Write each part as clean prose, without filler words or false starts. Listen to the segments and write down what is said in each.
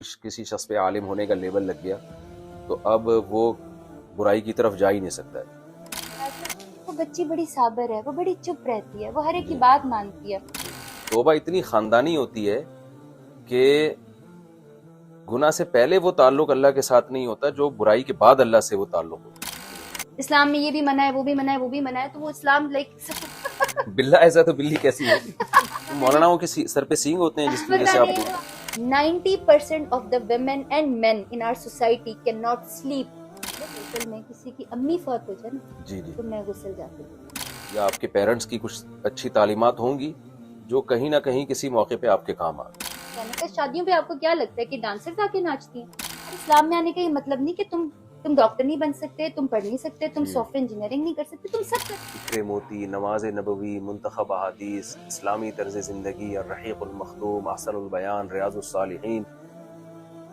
کسی شخص پہ عالم ہونے کا لیبل لگ گیا تو اب وہ برائی کی طرف جا ہی نہیں سکتا ہے۔ وہ بچی بڑی صابر ہے، وہ بڑی چپ رہتی ہے، وہ ہر ایک کی بات مانتی ہے۔ توبہ اتنی خاندانی ہوتی ہے کہ گناہ سے پہلے وہ تعلق اللہ کے ساتھ نہیں ہوتا جو برائی کے بعد اللہ سے وہ تعلق ہوتا اسلام میں یہ بھی منع ہے، وہ بھی منع ہے، وہ بھی منع ہے، تو وہ اسلام لائک بلّہ ایسا تو بلی کیسی ہوگی؟ مولاناؤں کے سر پہ سینگ ہوتے ہیں جس کی وجہ سے آپ کو 90% of the women and men in our society cannot sleep۔ میں کسی کی امی فوت ہو جائے نا جی تو میں غسل جاتی ہوں۔ یا آپ کے پیرنٹس کی کچھ اچھی تعلیمات ہوں گی جو کہیں نہ کہیں کسی موقع پہ آپ کے کام آ شادیوں پہ آپ کو کیا لگتا ہے کہ ڈانسر آ کے ناچتی ہیں؟ اسلام میں آنے کا یہ مطلب نہیں کہ تم ڈاکٹر نہیں بن سکتے، تم پڑھ نہیں سکتے، تم سافٹ ویئر انجینئرنگ نہیں کر سکتے، تم سب کر سکتے۔ فکر موتی، نماز نبوی، منتخب احادیث، اسلامی طرز زندگی، الرحیق المختوم، احسن البیان، ریاض الصالحین،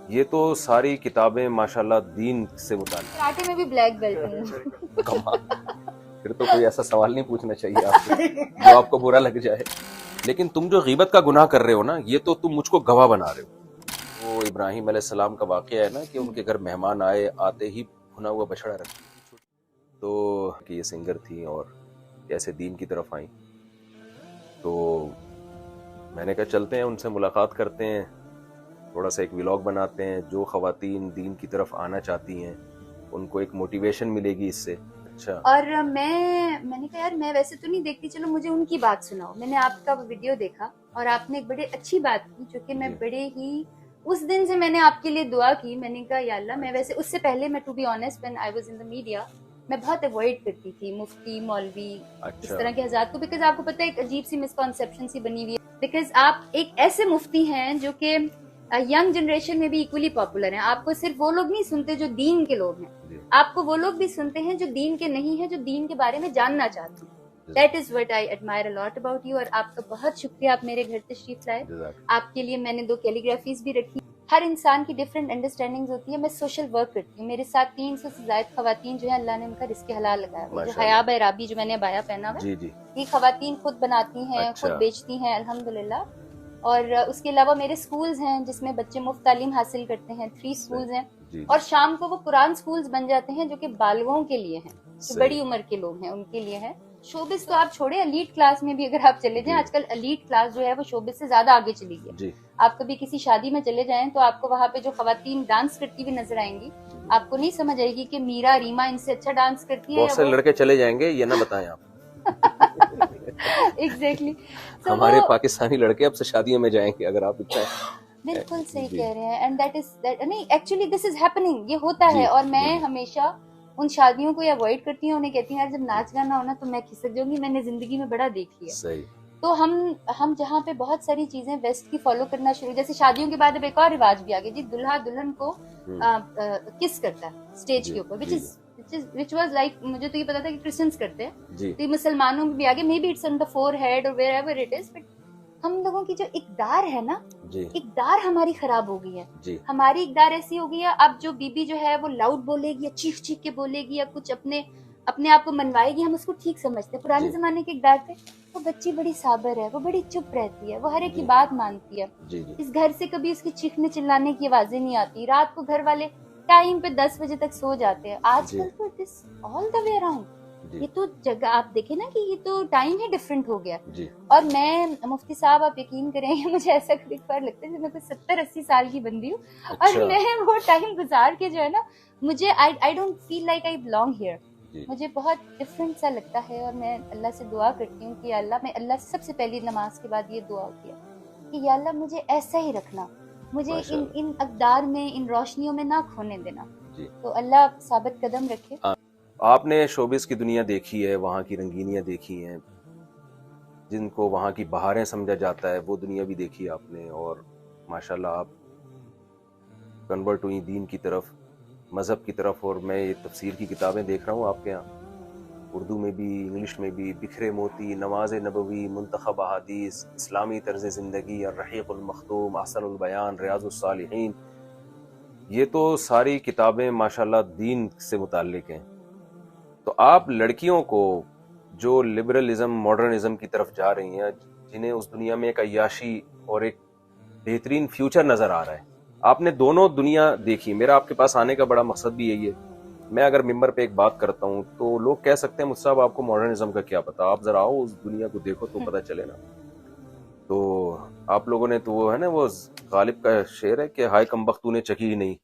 یہ تو ساری کتابیں ماشاءاللہ دین سے متعلق۔ کراٹے میں بھی بلیک بیلٹ ہوں۔ کمال، پھر تو کوئی ایسا سوال نہیں پوچھنا چاہیے آپ کو جو آپ کو برا لگ جائے۔ لیکن تم جو غیبت کا گناہ کر رہے ہو نا، یہ تو تم مجھ کو گواہ بنا رہے ہو۔ وہ ابراہیم علیہ السلام کا واقعہ ہے نا کہ ان کے گھر مہمان آئے، آتے ہی بھنا ہوا بچڑا رکھ دیا، تو کہ یہ سنگر تھیں اور کیسے دین کی طرف آئیں، تو میں نے کہا چلتے ہیں ان سے ملاقات کرتے ہیں، تھوڑا سا ایک ولاگ بناتے ہیں، جو خواتین دین کی طرف آنا چاہتی ہیں ان کو ایک موٹیویشن ملے گی اس سے۔ اچھا، اور میں نے کہا یار میں ویسے تو نہیں دیکھتی، چلو مجھے ان کی بات سناؤ۔ میں نے آپ کا ویڈیو دیکھا اور آپ نے ایک بڑی اچھی بات کی جو کہ میں بڑے ہی اس دن سے میں نے آپ کے لیے دعا کی۔ میں نے کہا یا اللہ، میں ویسے اس سے پہلے میں to be honest when I was in the media میں بہت اوائڈ کرتی تھی مفتی مولوی اس طرح کے حضرات کو، بیکاز آپ کو پتہ ہے ایک عجیب سی مسکانسیپشن سی بنی ہوئی ہے، بیکاز آپ ایک ایسے مفتی ہیں جو کہ ینگ جنریشن میں بھی ایکولی پاپولر ہیں۔ آپ کو صرف وہ لوگ نہیں سنتے جو دین کے لوگ ہیں، آپ کو وہ لوگ بھی سنتے ہیں جو دین کے نہیں ہیں، جو دین کے بارے میں جاننا چاہتے ہیں۔ That is what I admire a lot about you۔ اور آپ کا بہت شکریہ، آپ میرے گھر تشریف لائے۔ آپ کے لیے میں نے 2 کیلیگرافیز بھی رکھی۔ ہر انسان کی ڈفرینٹ انڈرسٹینڈنگز ہوتی ہے۔ میں سوشل ورک کرتی ہوں، میرے ساتھ 300 سے زائد خواتین جو ہیں اللہ نے ان کا رزق حلال لگایا ہوا ہے۔ جو حیا بیرابی جو میں نے ابایا پہنا ہوا ہے، یہ خواتین خود بناتی ہیں، خود بیچتی ہیں الحمدللہ۔ اور اس کے علاوہ میرے سکولز ہیں جس میں بچے مفت تعلیم حاصل کرتے ہیں، 3 سکولز ہیں۔ اور شام کو وہ قرآن سکولز بن جاتے ہیں جو کہ بالغوں کے لیے ہیں، جو بڑی عمر کے لوگ ہیں ان کے لیے ہیں۔ شوبز تو آپ چھوڑے، ایلیٹ کلاس میں بھی اگر آپ چلے جائیں، آج کل ایلیٹ کلاس جو ہے وہ شوبز سے زیادہ آگے چلی گئی۔ آپ کبھی کسی شادی میں چلے جائیں تو آپ کو وہاں پہ جو خواتین ڈانس کرتی ہوئی نظر آئیں گی، آپ کو نہیں سمجھ آئے گی کہ میرا ریما ان سے اچھا ڈانس کرتی ہے۔ بہت سے لڑکے چلے جائیں گے، یہ نہ بتائیں آپ۔ ایگزیکٹلی، ہمارے پاکستانی لڑکے اب سے شادیوں میں جائیں گے اگر آپ اتنا۔ بالکل صحیح کہہ رہے ہیں، اینڈ دیٹ از نہیں ایکچولی دس از ہیپننگ، یہ ہوتا ہے۔ اور میں ہمیشہ ان شادیوں کو اوائڈ کرتی ہوں، انہیں کہتی ہیں یار جب ناچ گانا ہونا تو میں کھسک جاؤں گی، میں نے زندگی میں بڑا دیکھ لیا۔ صحیح۔ تو ہم جہاں پہ بہت ساری چیزیں ویسٹ کی فالو کرنا شروع، جیسے شادیوں کے بعد اب ایک اور رواج بھی آ گیا جی، دلہا دلہن کو کس کرتا ہے اسٹیج کے اوپر، which was like مجھے تو یہ پتا تھا کہ کرسچنس کرتے ہیں، تو یہ مسلمانوں میں بھی آگے، may be it's on the forehead اور wherever it is, but ہم لوگوں کی جو اقدار ہے نا، اقدار ہماری خراب ہو گئی ہے۔ ہماری اقدار ایسی ہو گئی ہے، اب جو بی بی جو ہے وہ لاؤڈ بولے گی یا چیخ چیخ کے بولے گی یا کچھ اپنے آپ کو منوائے گی، ہم اس کو ٹھیک سمجھتے ہیں۔ پرانے زمانے کے اقدار تھے وہ بچی بڑی صابر ہے، وہ بڑی چپ رہتی ہے، وہ ہر ایک کی بات مانتی ہے، اس گھر سے کبھی اس کی چیخنے چلانے کی آوازیں نہیں آتی، رات کو گھر والے ٹائم پہ 10 بجے تک سو جاتے ہیں۔ آج کل تو دس آل دا وے اراؤنڈ، یہ تو جگہ آپ دیکھیں نا کہ یہ تو ٹائم ہی ڈفرینٹ ہو گیا۔ اور میں مفتی صاحب آپ یقین کریں کہ مجھے ایسا کبھی بار لگتا ہے کہ میں کوئی 70-80 سال کی بندی ہوں، اور میں وہ ٹائم گزار کے جو ہے نا، مجھے I don't feel like I belong here, مجھے بہت ڈفرینٹ سا لگتا ہے۔ اور میں اللہ سے دعا کرتی ہوں کہ یا اللہ، میں اللہ سے سب سے پہلی نماز کے بعد یہ دعا کیا کہ یا اللہ مجھے ایسا ہی رکھنا، مجھے ان اقدار میں، ان روشنیوں میں نہ کھونے دینا۔ تو اللہ ثابت قدم رکھے۔ آپ نے شوبز کی دنیا دیکھی ہے، وہاں کی رنگینیاں دیکھی ہیں، جن کو وہاں کی بہاریں سمجھا جاتا ہے، وہ دنیا بھی دیکھی آپ نے، اور ماشاءاللہ آپ کنورٹ ہوئی دین کی طرف، مذہب کی طرف۔ اور میں یہ تفسیر کی کتابیں دیکھ رہا ہوں آپ کے یہاں، اردو میں بھی انگلش میں بھی، بکھرے موتی، نماز نبوی، منتخب احادیث، اسلامی طرز زندگی، الرحیق المختوم، احسن البیان، ریاض الصالحین، یہ تو ساری کتابیں ماشاءاللہ دین سے متعلق ہیں۔ تو آپ لڑکیوں کو جو لبرلزم، ماڈرنزم کی طرف جا رہی ہیں، جنہیں اس دنیا میں ایک عیاشی اور ایک بہترین فیوچر نظر آ رہا ہے، آپ نے دونوں دنیا دیکھی. میرا آپ کے پاس آنے کا بڑا مقصد بھی یہی ہے. میں اگر ممبر پہ ایک بات کرتا ہوں تو لوگ کہہ سکتے ہیں مجھ صاحب آپ کو ماڈرنزم کا کیا پتا, آپ ذرا آؤ اس دنیا کو دیکھو تو پتہ چلے نا. تو آپ لوگوں نے تو وہ ہے نا وہ غالب کا شعر ہے کہ ہائے کم بخت تو نے چکی ہی نہیں.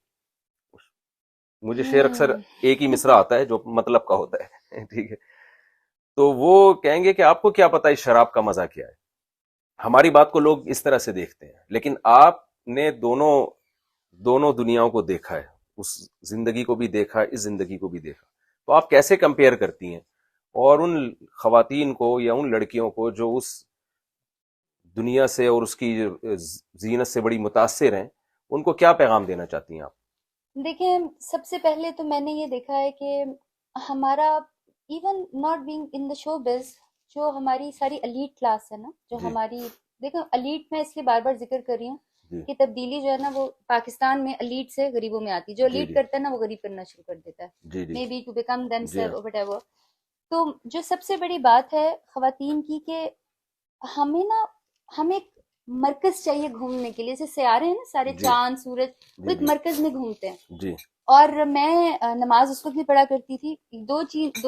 مجھے شعر اکثر ایک ہی مصرع آتا ہے جو مطلب کا ہوتا ہے, ٹھیک ہے. تو وہ کہیں گے کہ آپ کو کیا پتا اس شراب کا مزہ کیا ہے. ہماری بات کو لوگ اس طرح سے دیکھتے ہیں, لیکن آپ نے دونوں دنیاؤں کو دیکھا ہے, اس زندگی کو بھی دیکھا, اس زندگی کو بھی دیکھا. تو آپ کیسے کمپیئر کرتی ہیں اور ان خواتین کو یا ان لڑکیوں کو جو اس دنیا سے اور اس کی زینت سے بڑی متاثر ہیں, ان کو کیا پیغام دینا چاہتی ہیں آپ؟ دیکھیں, سب سے پہلے تو میں نے یہ دیکھا ہے کہ ہمارا ایون ناٹ بینگ ان دا شو بز, جو ہماری ساری الیٹ کلاس ہے نا, جو جی ہماری دیکھو الیٹ میں اس لیے بار بار ذکر کر رہی ہوں جی کہ تبدیلی جو ہے نا وہ پاکستان میں الیٹ سے غریبوں میں آتی ہے. جو جی الیٹ جی کرتا ہے نا وہ غریب کرنا شروع کر دیتا ہے, جی جی may be to become them جی سیلف وٹ ایور. تو جو سب سے بڑی بات ہے خواتین کی کہ ہمیں نا, ہمیں ایک مرکز چاہیے گھومنے کے لیے. جیسے سیارے ہیں نا سارے, جی چاند سورج, وہ جی ایک جی مرکز میں گھومتے ہیں. جی اور میں نماز اس وقت بھی پڑھا کرتی تھی. دو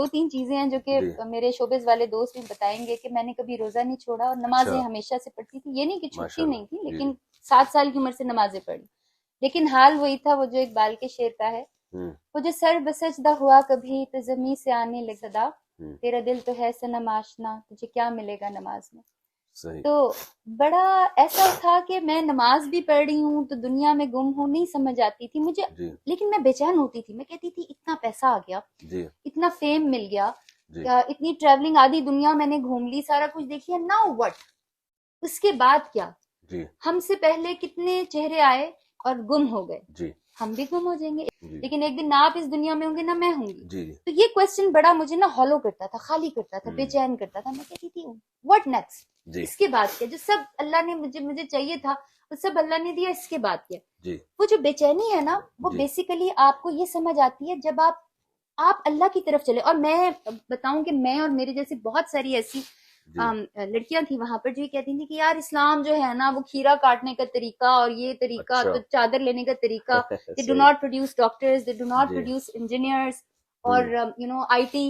تین چیزیں ہیں جو کہ جی میرے شوبز والے دوست بھی بتائیں گے کہ میں نے کبھی روزہ نہیں چھوڑا اور نمازیں اچھا ہمیشہ سے پڑھتی تھی. یہ نہیں کہ ماشاء چھٹی نہیں تھی, اللہ. جی لیکن 7 سال کی عمر سے نمازیں پڑھی. لیکن حال وہی تھا وہ جو اقبال کے شعر کا ہے, ہوں وہ جو سر بسجدہ ہوا کبھی تو زمیں سے آنے لگ صدا, ہوں تیرا دل تو ہے صنم آشنا, تجھے کیا ملے گا نماز میں. صحیح. تو بڑا ایسا تھا کہ میں نماز بھی پڑھ رہی ہوں تو دنیا میں گم ہوں, نہیں سمجھ آتی تھی مجھے. جی لیکن میں بے چین ہوتی تھی, میں کہتی تھی اتنا پیسہ آ گیا, جی اتنا فیم مل گیا, جی اتنی ٹریولنگ, آدھی دنیا میں نے گھوم لی, سارا کچھ دیکھیا, ناؤ وٹ, اس کے بعد کیا. جی ہم سے پہلے کتنے چہرے آئے اور گم ہو گئے, جی ہم بھی گم ہو جائیں گے, جی لیکن ایک دن نہ آپ اس دنیا میں ہوں گے نہ میں ہوں گی. جی تو یہ کوشچن بڑا مجھے نا ہالو کرتا تھا, خالی کرتا تھا, بے چین کرتا تھا. میں کہتی تھی واٹ نیکسٹ, جی اس کے بعد کیا. جو سب اللہ نے مجھے چاہیے تھا وہ سب اللہ نے دیا, اس کے بعد کیا. جی وہ جو بے چینی ہے نا, وہ جی بیسیکلی آپ کو یہ سمجھ آتی ہے جب آپ اللہ کی طرف چلے. اور میں بتاؤں کہ میں اور میرے جیسی بہت ساری ایسی جی لڑکیاں تھیں وہاں پر جو یہ کہتی تھیں کہ یار اسلام جو ہے نا وہ کھیرا کاٹنے کا طریقہ اور یہ طریقہ, اچھا تو چادر لینے کا طریقہ, they do صحیح. not produce doctors, they do not G produce engineers or ہوں IT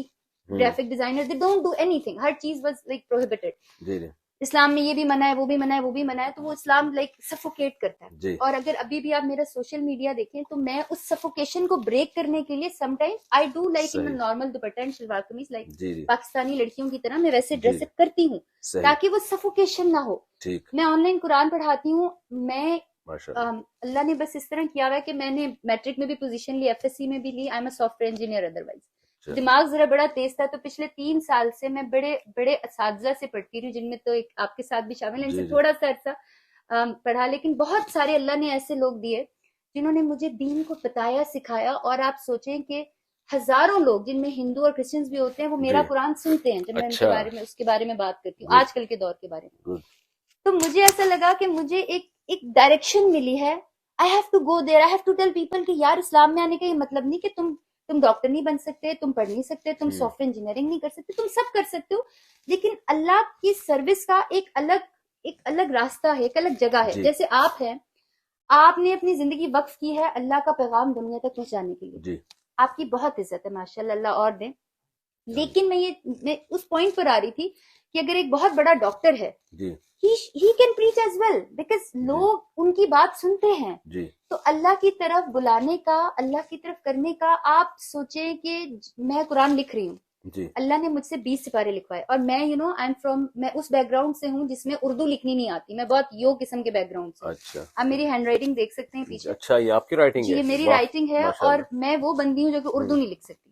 ہوں graphic designers, they don't do anything. ہر چیز was like prohibited. جی جی اسلام میں یہ بھی منع ہے, وہ بھی منع ہے, وہ بھی منع ہے. تو وہ اسلام لائک سفوکیٹ کرتا ہے. جی اور اگر ابھی بھی آپ میرا سوشل میڈیا دیکھیں تو میں اس سفوکیشن کو بریک کرنے کے لیے some time I do like in صحیح. Normal dupatta and shalwar kameez, like جی جی پاکستانی لڑکیوں کی طرح میں ویسے جی ڈریس اپ کرتی ہوں صحیح. تاکہ وہ سفوکیشن نہ ہو. ٹھیک. میں آن لائن قرآن پڑھاتی ہوں. میں ماشاء اللہ. اللہ نے بس اس طرح کیا ہوا ہے کہ میں نے میٹرک میں بھی پوزیشن لی, ایف ایس سی میں بھی لی. I am a soft where engineer otherwise. اچھا. دماغ ذرا بڑا تیز تھا, تو پچھلے 3 سال سے میں بڑے بڑے اساتذہ سے پڑھتی رہی, جن میں تو ایک آپ کے ساتھ بھی شامل ہیں, ان سے جی جی تھوڑا سا عرصہ پڑھا. لیکن بہت سارے اللہ نے ایسے لوگ دیے جنہوں نے مجھے دین کو بتایا, سکھایا. اور آپ سوچیں کہ ہزاروں لوگ, جن میں ہندو اور کرسچنز بھی ہوتے ہیں, وہ میرا جی قرآن سنتے ہیں جب میں ان کے اچھا. بارے میں اس کے بارے میں بات کرتی ہوں, گڈ آج کل کے دور کے بارے میں. گڈ. تو مجھے ایسا لگا کہ مجھے ایک ڈائریکشن ملی ہے. I have to go there, I have to tell people کہ یار اسلام میں آنے کا یہ مطلب نہیں کہ تم ڈاکٹر نہیں بن سکتے, تم پڑھ نہیں سکتے, تم سافٹ ویئر انجینئرنگ نہیں کر سکتے, تم سب کر سکتے ہو, لیکن اللہ کی سروس کا ایک الگ راستہ ہے, ایک الگ جگہ ہے. جی جیسے آپ ہیں, آپ نے اپنی زندگی وقف کی ہے اللہ کا پیغام دنیا تک پہنچانے کے لیے. جی آپ کی بہت عزت ہے ماشاء اللہ, اللہ اور دیں. لیکن میں اس پوائنٹ پر آ رہی تھی کہ اگر ایک بہت بڑا ڈاکٹر ہے, جی he can preach as well because لوگ ان کی بات سنتے ہیں. جی تو اللہ کی طرف بلانے کا, اللہ کی طرف کرنے کا, آپ سوچیں کہ میں قرآن لکھ رہی ہوں, جی اللہ نے مجھ سے 20 سپارے لکھوائے, اور میں میں اس بیک گراؤنڈ سے ہوں جس میں اردو لکھنی نہیں آتی. میں بہت یو قسم کے بیک گراؤنڈ سے. اچھا. آپ میری ہینڈ رائٹنگ دیکھ سکتے ہیں پیچھے. اچھا, یہ آپ کی رائٹنگ جی ہے؟ یہ میری واہ رائٹنگ ہے, ماشاء اور اللہ. میں وہ بندی ہوں جو کہ اردو نہیں لکھ سکتی.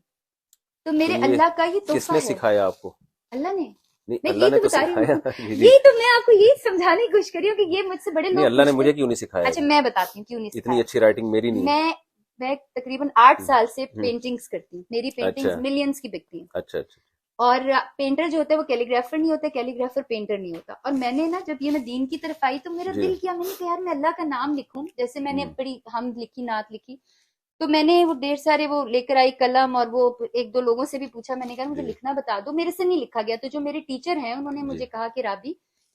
تو میرے یہ اللہ کا ہی کس تحفہ نے ہے. سکھایا آپ کو؟ اللہ نے. نہیں میں اللہ یہی نے تو تو بتا رہی سکھایا. ہوں, جی جی. یہی تو میں آپ کو یہی سمجھانے کی کوشش کر رہی ہوں کہ یہ مجھ سے بڑے نہیں لوگ اللہ نے پوچھتے مجھے ہیں. کیوں نہیں سکھایا؟ اچھا میں بتاتی ہوں کیوں نہیں اتنی سکھایا. اچھی رائٹنگ میری نہیں ہے. میں تقریباً 8 سال سے پینٹنگز کرتی ہوں. میری پینٹنگز اچھا ملینز کی بکتی ہیں. اچھا اچھا. اور پینٹر جو ہوتا ہے وہ کیلیگرافر نہیں ہوتا, کیلیگرافر پینٹر نہیں ہوتا. اور میں نے نا جب یہ میں دین کی طرف آئی تو میرا جی دل کیا, میں نے کہا یار میں اللہ کا نام لکھوں. جیسے میں نے ہوں. بڑی حمد لکھی, نعت لکھی, تو میں نے وہ ڈھیر سارے وہ لے کر آئی قلم, اور وہ 1-2 لوگوں سے بھی پوچھا. میں نے کہا مجھے جی لکھنا بتا دو. میرے سے نہیں لکھا گیا. تو جو میرے ٹیچر ہیں انہوں نے جی مجھے کہا کہ رابی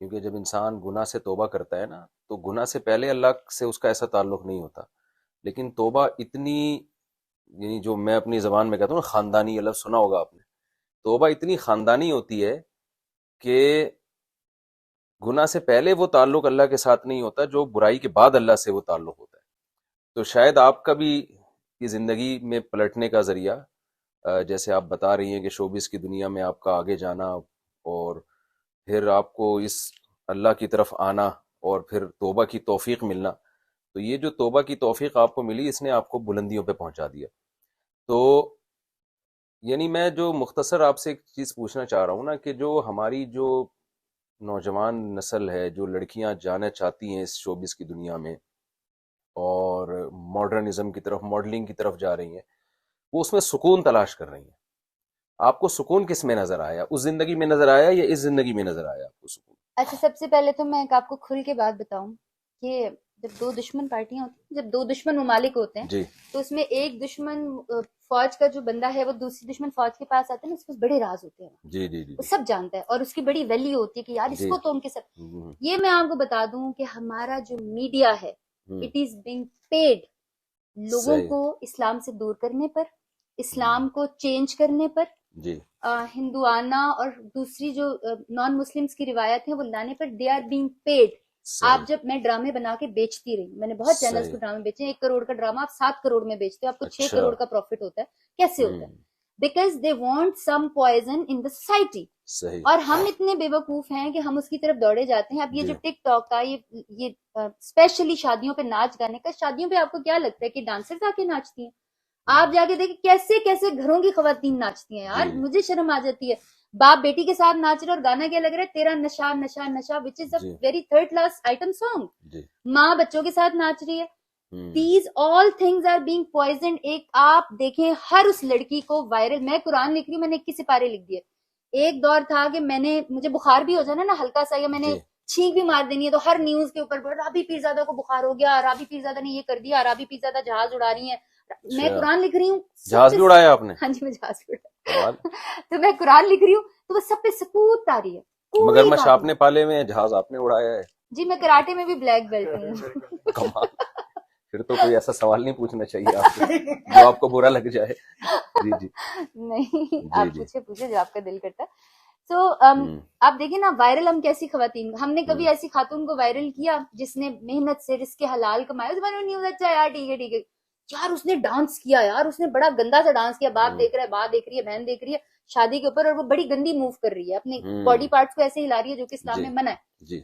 کیونکہ جب انسان گناہ سے توبہ کرتا ہے نا، تو گناہ سے پہلے اللہ سے اس کا ایسا تعلق نہیں ہوتا، لیکن توبہ اتنی، یعنی جو میں اپنی زبان میں کہتا ہوں نا، خاندانی، لفظ سنا ہوگا آپ نے، توبہ اتنی خاندانی ہوتی ہے کہ گناہ سے پہلے وہ تعلق اللہ کے ساتھ نہیں ہوتا جو برائی کے بعد اللہ سے وہ تعلق ہوتا ہے۔ تو شاید آپ کا بھی یہ زندگی میں پلٹنے کا ذریعہ، جیسے آپ بتا رہی ہیں کہ شوبز کی دنیا میں آپ کا آگے جانا اور پھر آپ کو اس اللہ کی طرف آنا اور پھر توبہ کی توفیق ملنا، تو یہ جو توبہ کی توفیق آپ کو ملی، اس نے آپ کو بلندیوں پہ پہنچا دیا۔ تو یعنی میں جو مختصر آپ سے ایک چیز پوچھنا چاہ رہا ہوں نا، کہ جو ہماری جو نوجوان نسل ہے، جو لڑکیاں جانا چاہتی ہیں اس شوبز کی دنیا میں اور ماڈرنزم کی طرف، ماڈلنگ کی طرف جا رہی ہیں، وہ اس میں سکون تلاش کر رہی ہیں۔ آپ کو سکون کس میں نظر آیا؟ اس زندگی میں نظر آیا یا اس زندگی میں نظر آیا آپ کو سکون؟ اچھا، سب سے پہلے تو میں ایک آپ کو کھل کے بات بتاؤں کہ جب دو دشمن پارٹیاں ہوتی ہیں، جب دو دشمن ممالک ہوتے ہیں، جی تو اس میں ایک دشمن فوج کا جو بندہ ہے وہ دوسری دشمن فوج کے پاس آتا ہے نا، اس کے پاس بڑے راز ہوتے ہیں، جی جی جی وہ سب جانتا ہے اور اس کی بڑی ویلیو ہوتی ہے کہ یار اس جی کو تو ان کے سب۔ ہم، یہ میں آپ کو بتا دوں کہ ہمارا جو میڈیا ہے، اٹ از بینگ پیڈ لوگوں صحیح، کو اسلام سے دور کرنے پر، اسلام کو چینج کرنے پر، جی ہندوانہ اور دوسری جو نان مسلمس کی روایت ہیں وہ لانے پر، دے آر بینگ پیڈ۔ صحیح آپ جب میں ڈرامے بنا کے بیچتی رہی، میں نے بہت چینلز صحیح، کو ڈرامے بیچے ہیں، 1 کروڑ کا ڈرامہ آپ 7 کروڑ میں بیچتے ہو، آپ کو 6 اچھا، کروڑ کا پروفٹ ہوتا ہے، کیسے ہوتا ہے؟ Because they want some poison in the society, صحیح، اور ہم اتنے بے وقوف ہیں کہ ہم اس کی طرف دوڑے جاتے ہیں۔ اب یہ جی جو ٹک ٹاک کا یہ اسپیشلی شادیوں پہ ناچ گانے کا، شادیوں پہ آپ کو کیا لگتا ہے کہ ڈانسرز آ کے ناچتی ہیں؟ آپ جا کے دیکھیں کیسے کیسے گھروں کی خواتین ناچتی ہیں، یار جی مجھے شرم آ جاتی ہے۔ باپ بیٹی کے ساتھ ناچ رہے اور گانا کیا لگ رہا ہے، تیرا نشہ نشہ نشہ، وچ از اے جی very third class item song. جی ماں بچوں کے ساتھ ناچ رہی ہے۔ ہم، these all things are being poisoned. ایک آپ دیکھیں ہر اس لڑکی کو وائرل، میں قرآن لکھ رہی ہوں، میں نے 21 سپارے لکھ دیے۔ ایک دور تھا کہ مجھے بخار بھی ہو جانا نا ہلکا سا، یا میں نے جی چھینک بھی مار دینی ہے تو ہر نیوز کے اوپر رابی پیرزادہ کو بخار ہو گیا، رابی پیرزادہ نے یہ کر دیا، رابی پیرزادہ جہاز اڑا رہی ہیں۔ میں اچھا، قرآن لکھ رہی ہوں، جہاز بھی اڑایا آپ نے؟ ہاں جی میں جہاز بھی کمال۔ اڑایا تو میں قرآن لکھ رہی ہوں تو وہ سب پہ سکوت آ رہی ہے، کوئی مگرمچھ بات آپ نہیں۔ نے پالے ہوئے ہیں، جہاز آپ نے اڑایا ہے؟ جی میں کراٹے میں بھی بلیک بیلٹ ہوں۔ کمال، پھر تو کوئی ایسا سوال نہیں پوچھنا چاہیے آپ سے جو آپ کو برا لگ جائے۔ جی جی نہیں جی آپ جی پوچھے جو آپ کا دل کرتا ہے۔ تو ہم، آپ دیکھیں نا، وائرل ہم کیسی خواتین، ہم نے کبھی ہم، ایسی خاتون کو وائرل کیا جس نے محنت سے رزق حلال کمایا، اس میں نیوز اچھا یار ٹھیک ہے ٹھیک ہے، یار اس نے ڈانس کیا، یار اس نے بڑا گندا سا ڈانس کیا، باپ ہم، دیکھ رہا ہے، ماں دیکھ رہی ہے، بہن دیکھ رہی ہے شادی کے اوپر، اور وہ بڑی گندی موو کر رہی ہے، اپنے ہم، باڈی پارٹس کو ایسے ہلا رہی ہے جو کہ اسلام جی میں منع ہے۔ جی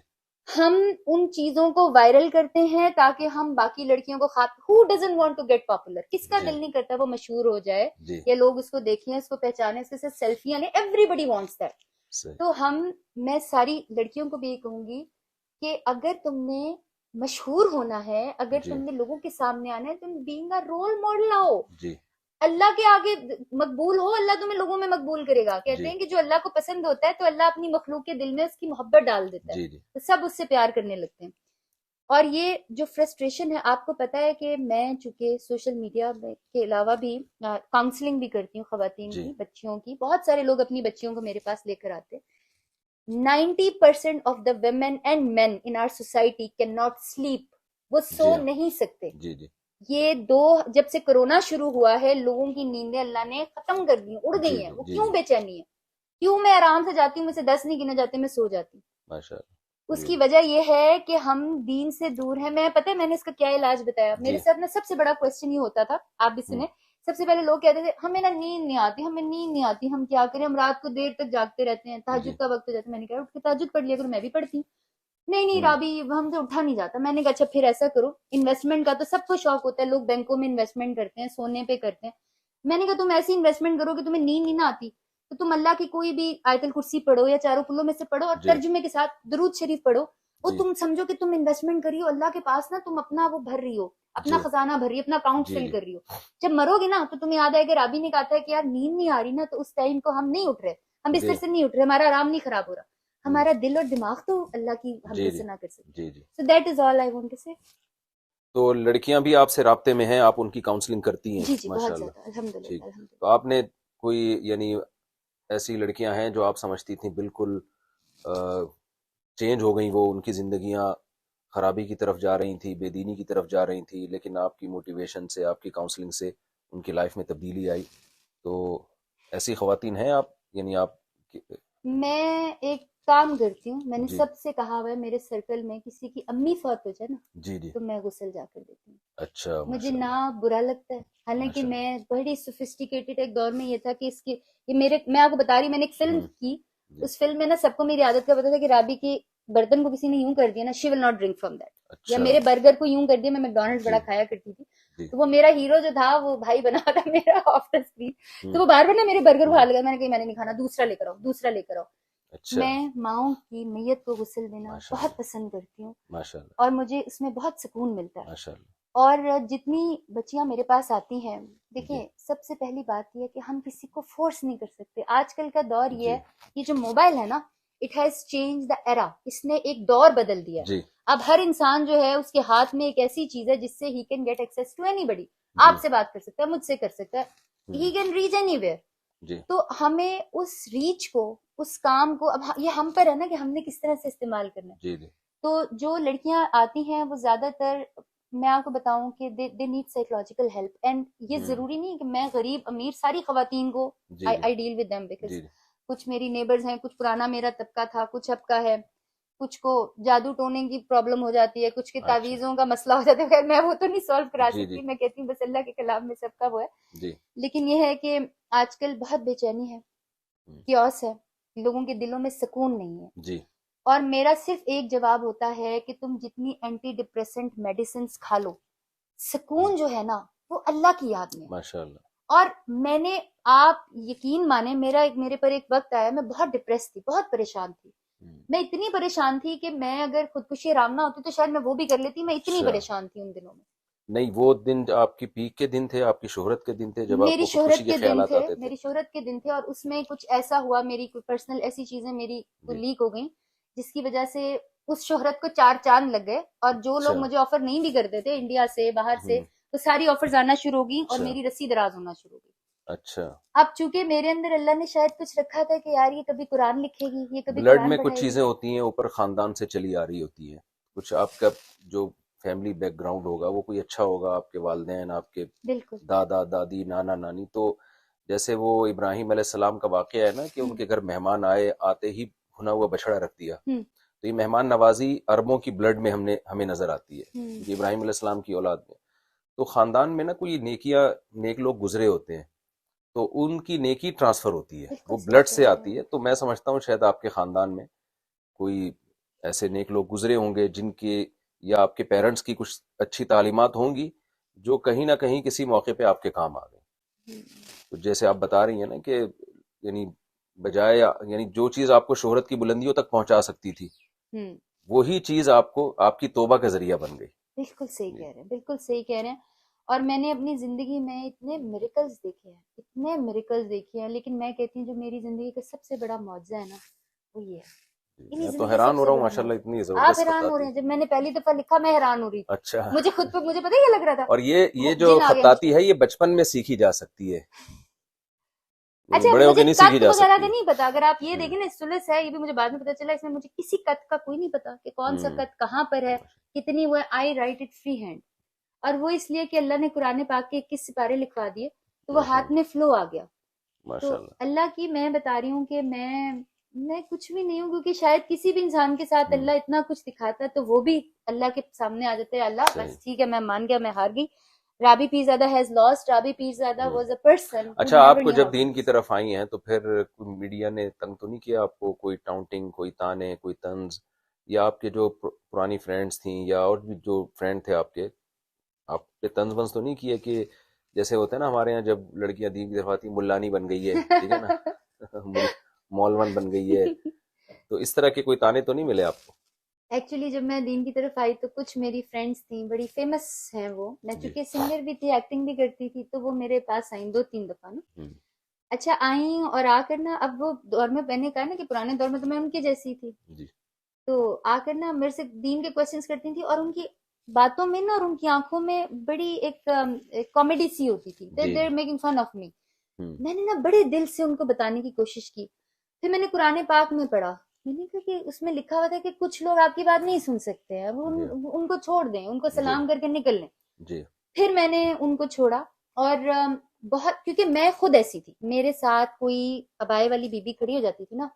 ہم ان چیزوں کو وائرل کرتے ہیں تاکہ ہم باقی لڑکیوں کو who doesn't want to get popular، کس کا جی دل نہیں کرتا وہ مشہور ہو جائے جی یا لوگ اس کو دیکھیں، اس کو پہچانے، اس کے ساتھ سیلفیاں لیں، everybody wants that۔ صحیح، تو میں ساری لڑکیوں کو بھی یہ کہوں گی کہ اگر تم نے مشہور ہونا ہے، اگر جی تم نے لوگوں کے سامنے آنا ہے، تم بینگ اے رول ماڈل آؤ، جی اللہ کے آگے مقبول ہو، اللہ تمہیں لوگوں میں مقبول کرے گا۔ کہتے جی ہیں کہ جو اللہ کو پسند ہوتا ہے تو اللہ اپنی مخلوق کے دل میں اس کی محبت ڈال دیتا ہے، جی جی تو سب اس سے پیار کرنے لگتے ہیں۔ اور یہ جو فرسٹریشن ہے، آپ کو پتا ہے کہ میں چونکہ سوشل میڈیا کے علاوہ بھی کاؤنسلنگ بھی کرتی ہوں خواتین جی کی، بچیوں کی، بہت سارے لوگ اپنی بچیوں کو میرے پاس لے کر آتے ہیں۔ 90% of the women and men in our society can not sleep, وہ سو جی نہیں سکتے۔ جی جی یہ جب سے کرونا شروع ہوا ہے، لوگوں کی نیندیں اللہ نے ختم کر دی، اڑ جی گئی ہیں۔ جی وہ جی کیوں جی بے چینی ہے؟ کیوں میں آرام سے جاتی ہوں، مجھ سے 10 نہیں گنے جاتے، میں سو جاتی ہوں؟ ماشاء اللہ، اس جی کی وجہ یہ ہے کہ ہم دین سے دور ہیں۔ پتہ ہے میں نے اس کا کیا علاج بتایا؟ جی میرے ساتھ نا سب سے بڑا کوسچن یہ ہوتا تھا، آپ بھی ہم، سنیں، سب سے پہلے لوگ کہتے تھے ہمیں نا نیند نہیں آتی، ہمیں نیند نہیں آتی، ہم کیا کریں، ہم رات کو دیر تک جاگتے رہتے ہیں، جی تہجد کا وقت ہو جاتا ہے۔ میں نے کہا اٹھ کے تہجد پڑھ لیا کرو، میں بھی پڑھتی ہوں۔ نہیں ہم، رابی ہم سے اٹھا نہیں جاتا۔ میں نے کہا اچھا پھر ایسا کرو، انویسٹمنٹ کا تو سب کو شوق ہوتا ہے، لوگ بینکوں میں انویسٹمنٹ کرتے ہیں، سونے پہ کرتے ہیں۔ میں نے کہا تم ایسی انویسٹمنٹ کرو کہ تمہیں نیند نہیں نہ آتی، تو تم اللہ کی کوئی بھی آیت الکرسی پڑھو یا چاروں کلوں میں سے پڑھو، اور جی ترجمے کے ساتھ درود شریف پڑھو، وہ جی تم سمجھو کہ تم انویسٹمنٹ کری ہو اللہ کے پاس نا، تم اپنا وہ بھر رہی ہو، اپنا جی خزانہ بھر رہی ہو، اپنا اکاؤنٹ جی فل جی کر رہی ہو۔ جب مرو گے نا تو تمہیں یاد آئے کہ رابی نے کہا تھا کہ یار نیند نہیں آ رہی نا، تو اس ٹائم کو ہم نہیں اٹھ رہے، ہم جی بستر سے نہیں اٹھ رہے، ہمارا آرام نہیں خراب ہو رہا، ہم، ہمارا دل اور دماغ تو اللہ کی جی حمد جی ثنا کر سکتے۔ جی جی So that is all I want to say۔ تو لڑکیاں بھی آپ سے رابطے میں ہیں، آپ ان کی کاؤنسلنگ کرتی ہیں؟ جی ماشاء بہت اللہ، زیادہ، الحمد ٹھیک۔ للہ الحمد تو للہ۔ آپ نے کوئی یعنی ایسی لڑکیاں ہیں جو آپ سمجھتی تھیں بالکل چینج ہو گئیں، وہ ان کی زندگیاں خرابی کی طرف جا رہی تھیں، بے دینی کی طرف جا رہی تھیں، لیکن آپ کی موٹیویشن سے، آپ کی کاؤنسلنگ سے ان کی لائف میں تبدیلی آئی؟ تو ایسی خواتین ہیں آپ، یعنی آپ میں ایک کام کرتی ہوں، میں نے جی سب سے کہا ہوا ہے میرے سرکل میں کسی کی امی فوت ہو جائے نا جی جی تو میں غسل جا کر دیتی ہوں. اچھا مجھے ماشاء نہ اللہ برا لگتا ہے، حالانکہ ماشاء اللہ میں بڑی سوفسٹیکیٹڈ ایک دور میں یہ تھا کہ اس کی یہ میرے میں آپ کو بتا رہی میں نے ایک فلم کی، جی اس فلم میں نا سب کو میری عادت کا پتا تھا کہ رابی کے برتن کو کسی نے یوں کر دیا نا، she will not drink from that, یا اچھا میرے برگر کو یوں کر دیا، میں میکڈونلڈ جی بڑا کھایا کرتی تھی، جی تو وہ میرا ہیرو جو تھا وہ بھائی بنا تھا میرا آف دا اسکرین، ہوں، تو وہ بار بار نا میرے برگر کو کھا لگا، میں نے کہا میں نے نہیں کھانا، دوسرا لے کر آؤ، دوسرا لے کر آؤ. اچھا میں ماؤں کی میت کو غسل دینا ماشاء بہت اللہ پسند کرتی ہوں ماشاء اللہ اور مجھے اس میں بہت سکون ملتا ہے. ماشاء اللہ اور جتنی بچیاں میرے پاس آتی ہیں، جی دیکھیں سب سے پہلی بات یہ ہے کہ ہم کسی کو فورس نہیں کر سکتے. آج کل کا دور یہ جی ہے، یہ جو موبائل ہے نا، اٹ ہیز چینج دا ایرا، اس نے ایک دور بدل دیا ہے. جی اب ہر انسان جو ہے اس کے ہاتھ میں ایک ایسی چیز ہے جس سے he can get access to anybody, جی آپ سے بات کر سکتا ہے، مجھ سے کر سکتا ہے، he can reach anywhere. جی تو ہمیں اس ریچ کو، اس کام کو، اب یہ ہم پر ہے نا کہ ہم نے کس طرح سے استعمال کرنا ہے. جی جی تو جو لڑکیاں آتی ہیں وہ زیادہ تر، میں آپ کو بتاؤں کہ they need psychological help, and یہ ضروری نہیں کہ میں غریب امیر ساری خواتین کو جی I deal with them, because جی کچھ میری نیبرز ہیں، کچھ پرانا میرا طبقہ تھا، کچھ اب کا ہے، کچھ کو جادو ٹونے کی پرابلم ہو جاتی ہے، کچھ کے اچھا تعویذوں کا مسئلہ ہو جاتا ہے. خیر میں وہ تو نہیں سالو کرا جی جی سکتی، میں کہتی ہوں بس اللہ کے کلام میں سب کا وہ ہے. جی لیکن یہ ہے کہ آج کل بہت بے چینی ہے، کیوس ہے، لوگوں کے دلوں میں سکون نہیں ہے. جی اور میرا صرف ایک جواب ہوتا ہے کہ تم جتنی اینٹی ڈپریسنٹ میڈیسنز کھا لو، سکون جو ہے نا وہ اللہ کی یاد میں ہے. ماشاء اللہ اور میں نے، آپ یقین مانیں، میرے پر ایک وقت آیا، میں بہت ڈپریس تھی، بہت پریشان تھی. میں اتنی پریشان تھی کہ میں اگر خودکشی آرام نہ ہوتی تو شاید میں وہ بھی کر لیتی. میں اتنی اچھا پریشان تھی ان دنوں میں. نہیں، وہ دن آپ کی پیک کے دن تھے، آپ کی شہرت کے دن تھے، جب آپ میری کو خودکشی شہرت کے کے دن خیالات تھے، آتے تھے؟ میری شہرت کے دن تھے، اور اس میں کچھ ایسا ہوا، میری کوئی پرسنل ایسی چیزیں میری جی لیک ہو گئیں جس کی وجہ سے اس شہرت کو چار چاند لگ گئے. اور جو لوگ اچھا مجھے آفر نہیں بھی کرتے تھے انڈیا سے، باہر سے، وہ ساری آفرز آنا شروع ہو گئیں اور اچھا میری رسی دراز ہونا شروع ہو گئی. اچھا اب چونکہ میرے اندر اللہ نے شاید کچھ رکھا تھا کہ یار یہ کبھی قرآن لکھے گی، یہ کبھی بلڈ قرآن میں کچھ پڑھائے گی. چیزیں ہوتی ہیں اوپر خاندان سے چلی آ رہی ہوتی ہیں، کچھ آپ کا جو فیملی بیک گراؤنڈ ہوگا وہ کوئی اچھا ہوگا، آپ کے والدین، آپ کے بالکل. دادا دادی، نانا نانی. تو جیسے وہ ابراہیم علیہ السلام کا واقعہ ہے نا کہ ان کے گھر مہمان آئے، آتے ہی بھنا ہوا بچڑا رکھ دیا. تو یہ مہمان نوازی عربوں کی بلڈ میں ہمیں نظر آتی ہے، کیونکہ ابراہیم علیہ السلام کی اولاد میں. تو خاندان میں نا کوئی نیک لوگ گزرے ہوتے ہیں تو ان کی نیکی ٹرانسفر ہوتی ہے، بالکل وہ صحیح بلڈ کہہ سے رہے آتی ہیں. ہے. تو میں سمجھتا ہوں شاید آپ کے خاندان میں کوئی ایسے نیک لوگ گزرے ہوں گے جن کے، یا آپ کے پیرنٹس کی کچھ اچھی تعلیمات ہوں گی جو کہیں نہ کہیں کسی موقع پہ آپ کے کام آ گئے. تو جیسے آپ بتا رہی ہیں نا کہ یعنی بجائے، یعنی جو چیز آپ کو شہرت کی بلندیوں تک پہنچا سکتی تھی وہی چیز آپ کو آپ کی توبہ کا ذریعہ بن گئی. بالکل صحیح کہہ رہے ہیں، بالکل صحیح کہہ رہے ہیں. اور میں نے اپنی زندگی میں اتنے میریکلز دیکھے ہیں، اتنے میریکلز دیکھے ہیں، لیکن میں کہتی ہوں جو میری زندگی کا سب سے بڑا معجزہ ہے نا وہ یہ ہے. انہی میں تو زندگی حیران سب ہو سے رہا ہوں بڑا ماشاء اللہ، معجزہ. اتنی آپ زبردست حیران ہو خطاطی. رہے ہیں، جب میں نے پہلی دفعہ لکھا میں حیران ہو رہی تھی. اچھا. مجھے خود پہ مجھے پتہ کیا لگ رہا تھا، اور یہ جو جن آ گیا مجھ خطاطی پہ. ہے یہ بچپن میں سیکھی جا سکتی ہے، یعنی اچھا بڑے ہو مجھے کے نہیں سیکھی کت جا وغیرہ کا سکتی. نہیں پتا، اگر آپ یہ دیکھیں نا سلس ہے، یہ بھی مجھے بعد میں پتا چلا، اس میں مجھے کسی کت کا کوئی نہیں پتا کہ کون سا کت کہاں پر ہے، کتنی وہ ہے. آئی رائٹ اٹ فری ہینڈ، اور وہ اس لیے کہ اللہ نے قرآن پاک کے 21 سپارے لکھوا دیے تو وہ ہاتھ میں فلو آ گیا. ماشاء تو اللہ اللہ کی میں بتا رہی ہوں کہ میں کچھ بھی نہیں ہوں، کیونکہ شاید کسی بھی انسان کے ساتھ اللہ اتنا کچھ دکھاتا ہے تو وہ بھی اللہ کے سامنے آ جاتے ہیں. اللہ بس ٹھیک ہے میں مان گیا، میں ہار گئی. Rabi Pirzada has lost. Rabi Pirzada was a person. اچھا، آپ کو جب دین کی طرف آئی ہیں تو پھر میڈیا نے تنگ تو نہیں کیا آپ کو؟ کوئی ٹاؤنٹنگ، کوئی تانے، کوئی طنز، یا آپ کے جو پرانی فرینڈس تھیں یا اور بھی جو فرینڈ تھے آپ کے، آپ پہ طنز ونز تو نہیں کیے کہ جیسے ہوتا ہے نا ہمارے یہاں جب لڑکیاں دین کی طرف آتی ہیں ملانی بن گئی ہے، ٹھیک ہے نا، مولون بن گئی ہے، تو اس طرح کے کوئی تانے تو نہیں ملے آپ کو؟ ایکچولی جب میں دین کی طرف آئی تو کچھ میری فرینڈس تھیں، بڑی فیمس ہیں وہ، میں چونکہ سنگر بھی تھی، ایکٹنگ بھی کرتی تھی، تو وہ میرے پاس آئیں 2-3 دفعہ نا. اچھا آئیں اور آ کر نا، اب وہ دور میں میں نے کہا نا کہ پرانے دور میں تو میں ان کے جیسی تھی، تو آ کر نا میرے سے دین کے کوشچنس کرتی تھی، اور ان کی باتوں میں نا اور ان کی آنکھوں میں بڑی ایک کامیڈی سی ہوتی تھی. They are making fun of me. میں نے نا بڑے دل سے ان کو بتانے کی کوشش کی. پھر میں نے قرآن پاک میں پڑھا, میں نے کہا کہ اس میں لکھا ہوا تھا کہ کچھ لوگ آپ کی بات نہیں سن سکتے ہیں, ان کو چھوڑ دیں, ان کو سلام کر کے نکل لیں. پھر میں نے ان کو چھوڑا, اور بہت, کیونکہ میں خود ایسی تھی, میرے ساتھ کوئی ابائے والی بی بی کھڑی ہو جاتی تھی نا,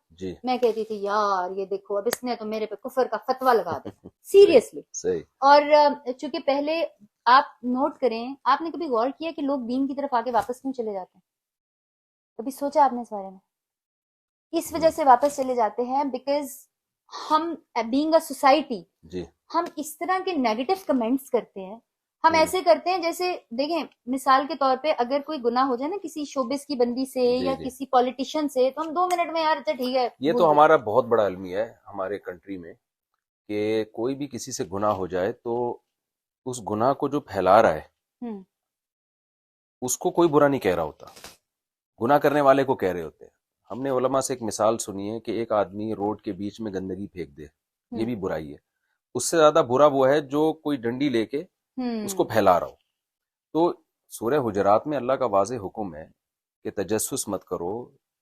میں کہتی تھی یار یہ دیکھو اب اس نے تو میرے پہ کفر کا فتویٰ لگا دیا, سیریسلی. اور چونکہ پہلے آپ نوٹ کریں, آپ نے کبھی غور کیا کہ لوگ دین کی طرف آگے واپس کیوں چلے جاتے ہیں؟ کبھی سوچا آپ نے اس بارے میں؟ اس وجہ سے واپس چلے جاتے ہیں بیکاز ہم بینگ اے سوسائٹی ہم اس طرح کے نیگیٹو کمنٹس کرتے ہیں, ہم ایسے کرتے ہیں جیسے دیکھیں مثال کے طور پہ اگر کوئی گناہ ہو جائے نا کسی شوبز کی بندی سے یا کسی پولیٹیشین سے, تو ہم 2 منٹ میں یار اچھا ٹھیک ہے. یہ تو ہمارا بہت بڑا المیہ ہے ہمارے کنٹری میں کہ کوئی بھی کسی سے گناہ ہو جائے تو اس گناہ کو جو پھیلا رہا ہے اس کو کوئی برا نہیں کہہ رہا ہوتا, گناہ کرنے والے کو کہہ رہے ہوتے ہیں. ہم نے علماء سے ایک مثال سنی ہے کہ ایک آدمی روڈ کے بیچ میں گندگی پھینک دے, یہ بھی برائی ہے. اس سے زیادہ برا وہ ہے جو کوئی ڈنڈی لے کے اس کو پھیلا رہا ہو. تو سورہ حجرات میں اللہ کا واضح حکم ہے کہ تجسس مت کرو,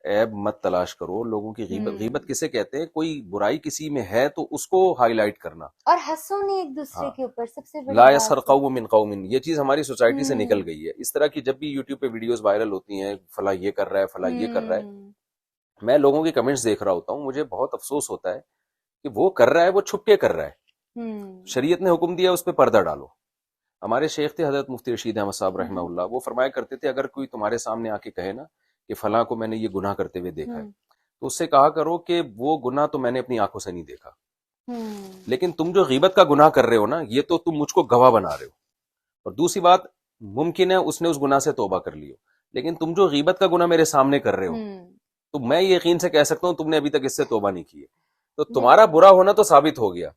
عیب مت تلاش کرو, لوگوں کی غیبت. غیبت کسے کہتے ہیں؟ کوئی برائی کسی میں ہے تو اس کو ہائی لائٹ کرنا, اور ہنسو نہیں ایک دوسرے کے اوپر. سب سے بڑی لا یسخر قوم من قوم, یہ چیز ہماری سوسائٹی سے نکل گئی ہے. اس طرح کی جب بھی یوٹیوب پہ ویڈیوز وائرل ہوتی ہیں, فلاں یہ کر رہا ہے, فلاں یہ کر رہا ہے, میں لوگوں کے کمنٹس دیکھ رہا ہوتا ہوں, مجھے بہت افسوس ہوتا ہے کہ وہ کر رہا ہے, وہ چھپ کے کر رہا ہے. شریعت نے حکم دیا اس پہ پردہ ڈالو. ہمارے شیخ تھے حضرت مفتی رشید احمد صاحب رحمہ اللہ, وہ فرمایا کرتے تھے اگر کوئی تمہارے سامنے آ کے کہے نا کہ فلاں کو میں نے یہ گناہ کرتے ہوئے دیکھا ہے, تو اس سے کہا کرو کہ وہ گناہ تو میں نے اپنی آنکھوں سے نہیں دیکھا, لیکن تم جو غیبت کا گناہ کر رہے ہو نا, یہ تو تم مجھ کو گواہ بنا رہے ہو. اور دوسری بات, ممکن ہے اس نے اس گناہ سے توبہ کر لی ہو, لیکن تم جو غیبت کا گناہ میرے سامنے کر رہے ہو تو میں یقین سے کہہ سکتا ہوں تم نے ابھی تک اس سے توبہ نہیں کی ہے, تو تمہارا برا ہونا تو ثابت ہو گیا.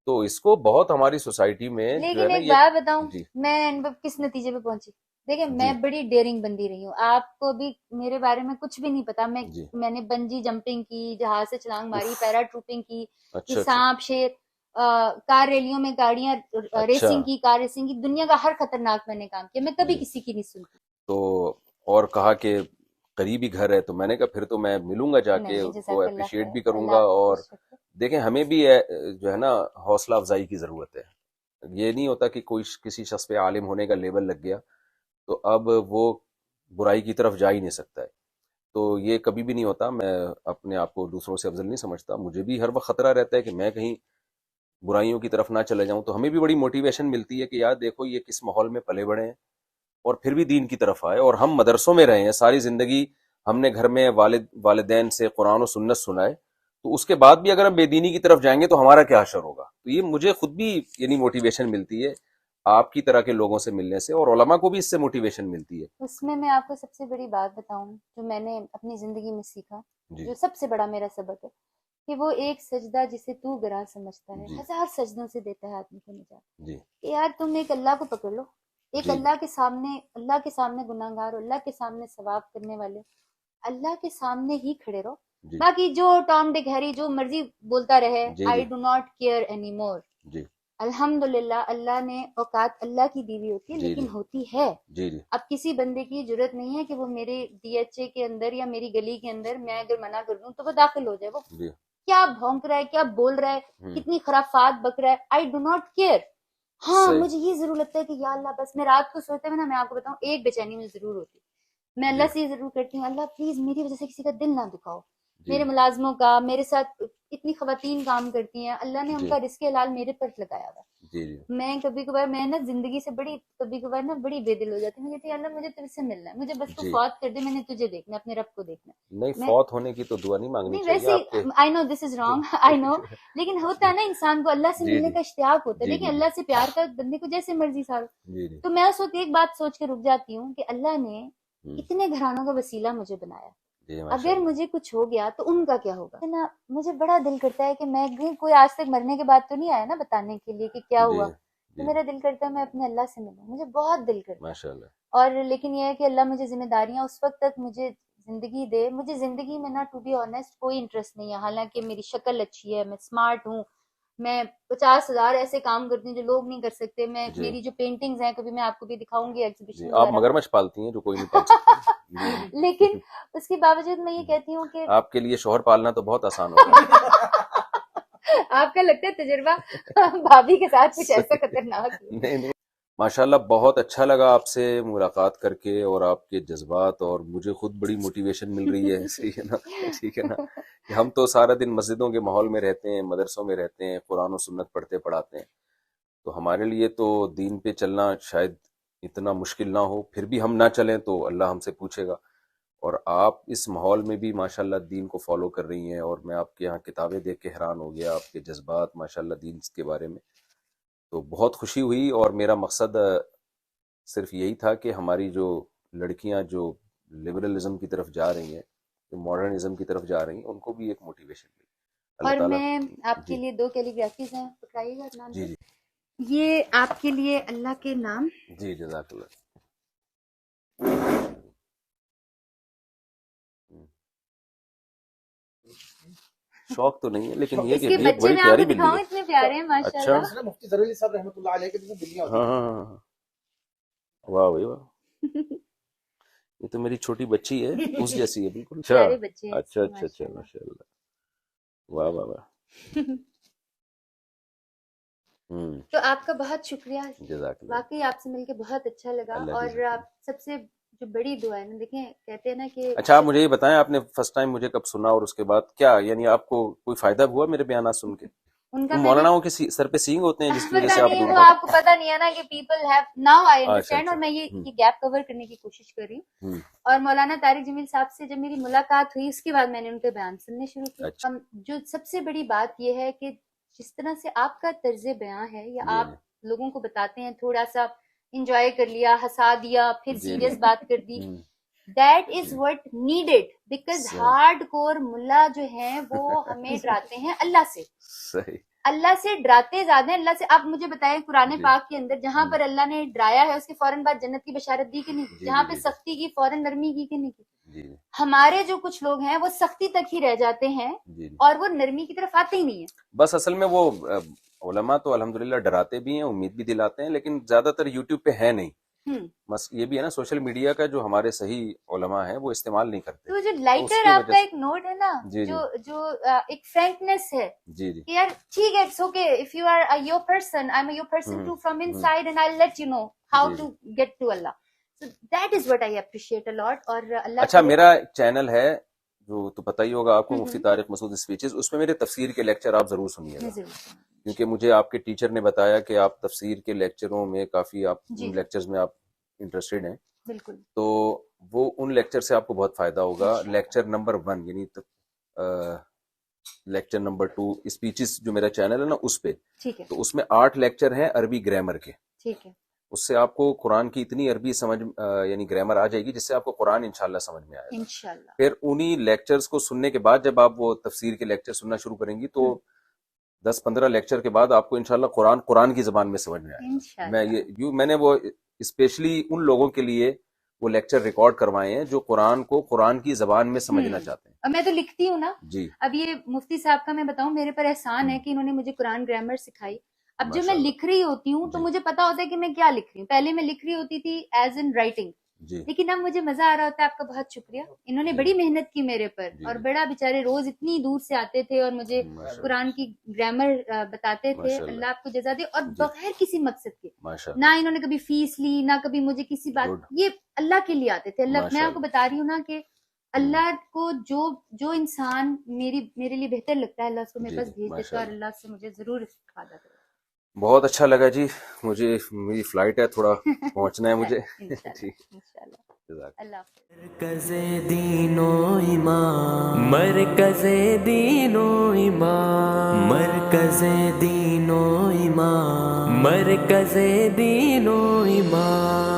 تو اس کو بہت ہماری سوسائٹی میں لیکن ایک بات بتاؤں, میں کس نتیجے پہ پہنچی. دیکھیں میں بڑی ڈیئرنگ بندی رہی ہوں, آپ کو بھی میرے بارے میں کچھ بھی نہیں پتا. میں نے بنجی جمپنگ کی, جہاز سے چھلانگ ماری, پیرا ٹروپنگ کی, سانپ شیر, کار ریلیوں میں گاڑیاں ریسنگ کی, کار ریسنگ کی, دنیا کا ہر خطرناک میں نے کام کیا. میں کبھی کسی کی نہیں سنتی. تو اور کہا کہ قریبی گھر ہے, تو میں نے کہا پھر تو میں ملوں گا جا کے, اس کو اپریشیٹ بھی کروں گا. اور دیکھیں ہمیں بھی جو ہے نا حوصلہ افزائی کی ضرورت ہے. یہ نہیں ہوتا کہ کوئی کسی شخص پہ عالم ہونے کا لیبل لگ گیا تو اب وہ برائی کی طرف جا ہی نہیں سکتا ہے. تو یہ کبھی بھی نہیں ہوتا. میں اپنے آپ کو دوسروں سے افضل نہیں سمجھتا, مجھے بھی ہر وقت خطرہ رہتا ہے کہ میں کہیں برائیوں کی طرف نہ چلے جاؤں. تو ہمیں بھی بڑی موٹیویشن ملتی ہے کہ یار دیکھو یہ کس ماحول میں پلے بڑے ہیں اور پھر بھی دین کی طرف آئے. اور ہم مدرسوں میں رہے ہیں ساری زندگی, ہم نے گھر میں والدین سے قرآن و سنت سنائے, تو اس کے بعد بھی اگر ہم بے دینی کی طرف جائیں گے تو ہمارا کیا حشر ہوگا. تو یہ مجھے خود بھی یعنی موٹیویشن ملتی ہے آپ کی طرح کے لوگوں سے ملنے سے, اور علماء کو بھی اس سے موٹیویشن ملتی ہے. اس میں آپ کو سب سے بڑی بات بتاؤں جو میں نے اپنی زندگی میں سیکھا, جو سب سے بڑا میرا سبق ہے, کہ وہ ایک سجدہ جسے تو گراں سمجھتا ہے 1000 سجدوں سے دیتا ہے آدمی کو نجات. یار تم ایک اللہ کو پکڑ لو, ایک اللہ کے سامنے گناہگار ہو, اللہ کے سامنے ثواب کرنے والے, اللہ کے سامنے ہی کھڑے رہو. باقی جو ٹام ڈک ہیری جو مرضی بولتا رہے, I do not care any more. الحمدللہ اللہ نے اوقات اللہ کی دیوی ہوتی ہے, لیکن ہوتی ہے. اب کسی بندے کی ضرورت نہیں ہے کہ وہ میرے ڈی ایچ اے کے اندر یا میری گلی کے اندر میں اگر منع کر دوں تو وہ داخل ہو جائے. وہ کیا بھونک رہا ہے, کیا بول رہا ہے, کتنی خرافات بک رہا ہے, آئی ڈو ناٹ کیئر. ہاں مجھے یہ ضرور لگتا ہے کہ یا اللہ بس میں رات کو سوتے ہوئے نا, میں آپ کو بتاؤں ایک بے چینی مجھے ضرور ہوتی. میں اللہ سے یہ ضرور کرتی ہوں, اللہ پلیز میری وجہ سے کسی کا دل نہ دکھاؤ. میرے ملازموں کا, میرے ساتھ اتنی خواتین کام کرتی ہیں, اللہ نے ان کا رزق حلال میرے پر لگایا ہوا. میں کبھی کبھار میں نا زندگی سے کبھی کبھار نا بڑی بے دل ہو جاتی ہوں. کہتی اللہ مجھے تجھ سے ملنا ہے, مجھے بس تو فوت کر دے, میں نے تجھے دیکھنا, اپنے رب کو دیکھنا. نہیں فوت ہونے کی تو دعا نہیں مانگنی چاہیے. ویسے آئی نو دس از رانگ, آئی نو, لیکن ہوتا ہے نا انسان کو اللہ سے ملنے کا اشتیاق ہوتا ہے. لیکن اللہ سے پیار کا بندے کو جیسے مرضی سارا. تو میں اس وقت ایک بات سوچ کے رک جاتی ہوں کہ اللہ نے اتنے گھرانوں کا وسیلہ مجھے بنایا, اگر مجھے کچھ ہو گیا تو ان کا کیا ہوگا نا. مجھے بڑا دل کرتا ہے کہ میں کوئی آج تک مرنے کے بعد تو نہیں آیا نا بتانے کے لیے کہ کیا ہوا, تو میرا دل کرتا ہے میں اپنے اللہ سے ملوں, مجھے بہت دل کرتا ہے. اور لیکن یہ ہے کہ اللہ مجھے ذمہ داریاں اس وقت تک مجھے زندگی دے. مجھے زندگی میں نا ٹو بی آنیسٹ کوئی انٹرسٹ نہیں ہے, حالانکہ میری شکل اچھی ہے, میں اسمارٹ ہوں, میں 50,000 ایسے کام کرتی ہوں جو لوگ نہیں کر سکتے. میں میری جو پینٹنگز ہیں کبھی میں آپ کو بھی دکھاؤں گی ایگزیبیشن. آپ مگرمچھ پالتی ہیں جو کوئی نہیں پال سکتا. لیکن اس کے باوجود میں یہ کہتی ہوں کہ آپ کے لیے شوہر پالنا تو بہت آسان ہوگا. آپ کا لگتا ہے تجربہ بھابھی کے ساتھ کچھ ایسا خطرناک ہے. نہیں ماشاءاللہ بہت اچھا لگا آپ سے ملاقات کر کے، اور آپ کے جذبات، اور مجھے خود بڑی موٹیویشن مل رہی ہے. صحیح ہے نا؟ ٹھیک ہے نا. کہ ہم تو سارا دن مسجدوں کے ماحول میں رہتے ہیں، مدرسوں میں رہتے ہیں، قرآن و سنت پڑھتے پڑھاتے ہیں، تو ہمارے لیے تو دین پہ چلنا شاید اتنا مشکل نہ ہو. پھر بھی ہم نہ چلیں تو اللہ ہم سے پوچھے گا. اور آپ اس ماحول میں بھی ماشاءاللہ دین کو فالو کر رہی ہیں، اور میں آپ کے یہاں کتابیں دیکھ کے حیران ہو گیا، آپ کے جذبات ماشاءاللہ دین کے بارے میں. تو بہت خوشی ہوئی، اور میرا مقصد صرف یہی تھا کہ ہماری جو لڑکیاں جو لبرلزم کی طرف جا رہی ہیں، جو ماڈرنزم کی طرف جا رہی ہیں، ان کو بھی ایک موٹیویشن ملی. اللہ اور تعالیٰ. میں آپ کے جی لیے 2 کیلیگرافیز ہیں، پکڑائیے گا نام. جی جی یہ آپ کے لیے اللہ کے نام. جی جزاک اللہ. شوق تو نہیں ہے، لیکن یہ اس کہ کے یہ بچے بڑی میں آپ پیاری کو بلی دکھاؤں ہے. اتنے پیارے ہیں ماشاءاللہ. اچھا. مفتی ظہیر علی صاحب رحمۃ اللہ علیہ کے جیسے بلیاں ہوتی ہاں ہیں. ہاں ہاں. واہ بھائی واہ، یہ تو میری چھوٹی بچی ہے، اس جیسی ہے بالکل. اچھا پیارے بچے ہیں اچھا اچھا اچھا، ماشاءاللہ. ماشاء اللہ. واہ واہ واہ. تو آپ کا بہت شکریہ. جزاک اللہ. واقعی آپ سے مل کے بہت اچھا لگا. اللہ کی اور شکریہ. آپ سب سے جو بڑی دعا ہے نا، دیکھیں کہتے ہیں نا کہ اچھا آپ مجھے یہ بتائیں، آپ نے فرسٹ ٹائم مجھے کب سنا، اور اس کے بعد کیا یعنی آپ کو کوئی فائدہ ہوا میرے بیانات سن کے؟ ان کا وہ میں نے مولانا کے سر پہ سینگ ہوتے ہیں جس کی وجہ پتا سے آپ نہیں، دور وہ آپ کو پتا نہیں ہے نا کہ پیپل ہیو ناؤ آئی اچھا انڈرسٹینڈ. اور میں یہ گیپ کور کرنے کی کوشش کر رہی ہوں. ہوں. اور مولانا طارق جمیل صاحب سے جب میری ملاقات ہوئی، اس کے بعد میں نے ان کے بیان سننے شروع کیے. اچھا. جو سب سے بڑی بات یہ ہے کہ جس طرح سے آپ کا طرز بیان ہے، یا جی آپ لوگوں کو بتاتے ہیں، تھوڑا سا انجوائے کر لیا، ہنسا دیا، پھر جی سیریس بات کر دی. ہوں. That is what needed, because صحیح. ہارڈ کور ملا جو ہیں وہ ہمیں ڈراتے ہیں اللہ سے. صحیح. اللہ سے ڈراتے زیادہ ہیں. اللہ سے آپ مجھے بتائیں قرآن جی. پاک کے اندر جہاں پر اللہ نے ڈرایا ہے، اس کے فوراً بعد جنت کی بشارت دی کہ نہیں؟ جی جہاں جی پہ جی سختی کی فوراً نرمی کی کہ نہیں کی؟ جی ہمارے جو کچھ لوگ ہیں وہ سختی تک ہی رہ جاتے ہیں، جی. اور وہ نرمی کی طرف آتے ہی نہیں ہیں. بس اصل میں وہ علماء تو الحمدللہ ڈراتے بھی ہیں، امید بھی دلاتے ہیں، لیکن زیادہ تر یوٹیوب پہ ہے نہیں. بس یہ بھی ہے نا، سوشل میڈیا کا جو ہمارے صحیح علماء ہیں وہ استعمال نہیں کرتے. تو جو اس لائٹر کی آپ وجہ کا سے ایک نوٹ ہے نا، جی جی جو ایک فرینکنیس ہے جی جی کہ یار ٹھیک ہے، it's okay if you are your person, I am your person too from inside and I let you know how جی to get to Allah. So that is what I appreciate a lot. اور اللہ اچھا میرا ایک channel ہے جو تو پتہ ہی ہوگا آپ کو، مفتی طارق مسعود اسپیچز، اس میں میرے تفسیر کے لیکچر آپ ضرور سنیے گا، کیونکہ مجھے آپ کے ٹیچر نے بتایا کہ آپ تفسیر کے لیکچروں میں کافی آپ ان لیکچرز میں آپ انٹرسٹڈ ہیں. بالکل. تو وہ ان لیکچر سے آپ کو بہت فائدہ ہوگا. لیکچر نمبر 1 یعنی لیکچر نمبر 2 اسپیچز جو میرا چینل ہے نا اس پہ، ٹھیک ہے. تو اس میں 8 لیکچر ہیں عربی گرامر کے. ٹھیک ہے. اس سے آپ کو قرآن کی اتنی عربی سمجھ یعنی گرامر آ جائے گی جس سے آپ کو قرآن انشاءاللہ سمجھ میں آئے گا انشاءاللہ. پھر انہی لیکچرز کو سننے کے بعد جب آپ وہ تفسیر کے لیکچر سننا شروع کریں گی تو 10-15 لیکچر کے بعد آپ کو انشاءاللہ قرآن کی زبان میں سمجھ میں آئے گا. میں نے وہ اسپیشلی ان لوگوں کے لیے وہ لیکچر ریکارڈ کروائے ہیں جو قرآن کو قرآن کی زبان میں سمجھنا چاہتے ہیں. اب میں تو لکھتی ہوں نا جی. اب یہ مفتی صاحب کا میں بتاؤں، میرے پر احسان ہے کہ انہوں نے مجھے قرآن گرامر سکھائی. اب جو میں لکھ رہی ہوتی ہوں تو مجھے پتا ہوتا ہے کہ میں کیا لکھ رہی ہوں. پہلے میں لکھ رہی ہوتی تھی ایز ان رائٹنگ، لیکن اب مجھے مزہ آ رہا ہوتا ہے. آپ کا بہت شکریہ. انہوں نے بڑی محنت کی میرے پر، اور بڑا بیچارے روز اتنی دور سے آتے تھے اور مجھے قرآن کی گرامر بتاتے تھے. اللہ آپ کو جزا دے. اور بغیر کسی مقصد کے، نہ انہوں نے کبھی فیس لی، نہ کبھی مجھے کسی بات، یہ اللہ کے لیے آتے تھے. اللہ، میں آپ کو بتا رہی ہوں نا کہ اللہ کو جو انسان میرے لیے بہتر لگتا ہے، اللہ اس کو میرے پاس بھیج دیتا ہے، اور اللہ سے مجھے ضرور استفادہ کرے. بہت اچھا لگا جی. مجھے میری فلائٹ ہے، تھوڑا پہنچنا ہے مجھے. اللہ مرکز دین و ایمان، مرکز دین و ایمان، مرکز دین و ایمان، مرکز دین و ایمان.